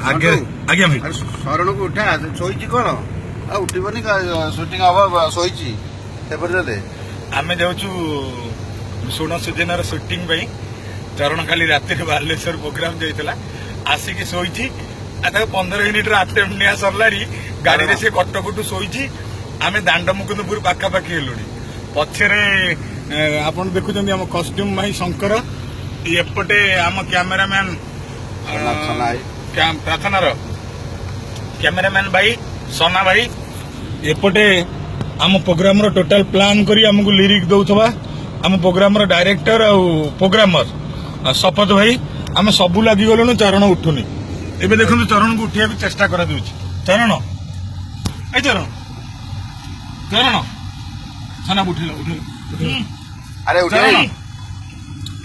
ଆଜ୍ଞା ଆଜ୍ଞା ଭାଇ ଶରଣକୁ ଉଠା ଶୋଇଛି କଣ ଆଉ ଉଠିବନି ସୁଟିଂ ହବ ଶୋଇଛି ସେପର୍ଯ୍ୟନ୍ତ ଆମେ ଯାଉଛୁ ସୁଣ ସୁଜନାର ସୁଟିଂ ପାଇଁ। ଚରଣ କାଲି ରାତିରେ ବାଲେଶ୍ୱର ପ୍ରୋଗ୍ରାମ ଯାଇଥିଲା ଆସିକି ଶୋଇଛି। ତାକୁ 15 ମିନିଟର ଆଟେମ୍ପ ନିଆ ସରିଲାଣି ଗାଡିରେ ସେ କଟକଟୁ ଶୋଇଛି। ଆମେ ଦାଣ୍ଡ ମୁକୁନ୍ଦପୁର ପାଖାପାଖି ହେଲୁଣି। ପଛରେ ଆପଣ ଦେଖୁଛନ୍ତି ଆମ କଷ୍ଟ୍ୟୁମ ଭାଇ ଶଙ୍କର, ଏପଟେ ଆମ କ୍ୟାମେରାମ୍ୟାନ ପ୍ରାର୍ଥନାର କ୍ୟାମେରାମ୍ୟାନ ଭାଇ ସନା ଭାଇ, ଏପଟେ ଆମ ପ୍ରୋଗ୍ରାମର ଟୋଟାଲ ପ୍ଲାନ୍ କରି ଆମକୁ ଲିରିକ୍ ଦଉଥିବା ଆମ ପ୍ରୋଗ୍ରାମର ଡାଇରେକ୍ଟର ଆଉ ପ୍ରୋଗ୍ରାମର ଶପଥ ଭାଇ। ଆମେ ସବୁ ଲାଗିଗଲୁଣୁ, ଚରଣ ଉଠୁନି। ଏବେ ଦେଖନ୍ତୁ ଚରଣକୁ ଉଠିବାକୁ ଚେଷ୍ଟା କରାଯାଉଛି। ଚରଣ ଏଇ ଚରଣ ଚରଣ ସନା ଉଠିଲ ଉଠିଲ ଆରେ ଚରଣ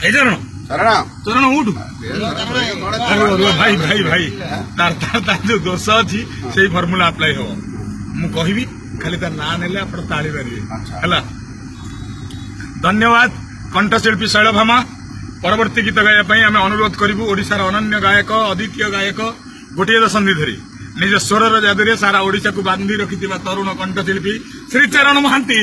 ଏଇ ଚରଣ ଚରଣ ଉଠୁ ଭାଇ ଭାଇ ଭାଇ ତାର ଯୋଉ ଦୋଷ ଅଛି ସେଇ ଫର୍ମୁଲା ଆପ୍ଲାଏ ହବ। ମୁଁ କହିବି ଖାଲି ତା ନାଁ ନେଲେ ଆପଣ ତାଳି ମାରିବେ ହେଲା। ଧନ୍ୟବାଦ କଣ୍ଠଶିଳ୍ପୀ ଶୈଳଭାମା। ପରବର୍ତ୍ତୀ ଗୀତ ଗାଇବା ପାଇଁ ଆମେ ଅନୁରୋଧ କରିବୁ ଓଡ଼ିଶାର ଅନନ୍ୟ ଗାୟକ ଅଦ୍ୱିତୀୟ ଗାୟକ ଗୋଟିଏ ଦଶନ୍ଧି ଧରି ନିଜ ସ୍ୱରର ଜାଦୁରେ ସାରା ଓଡ଼ିଶାକୁ ବାନ୍ଧି ରଖିଥିବା ତରୁଣ କଣ୍ଠଶିଳ୍ପୀ ଶ୍ରୀଚରଣ ମହାନ୍ତି।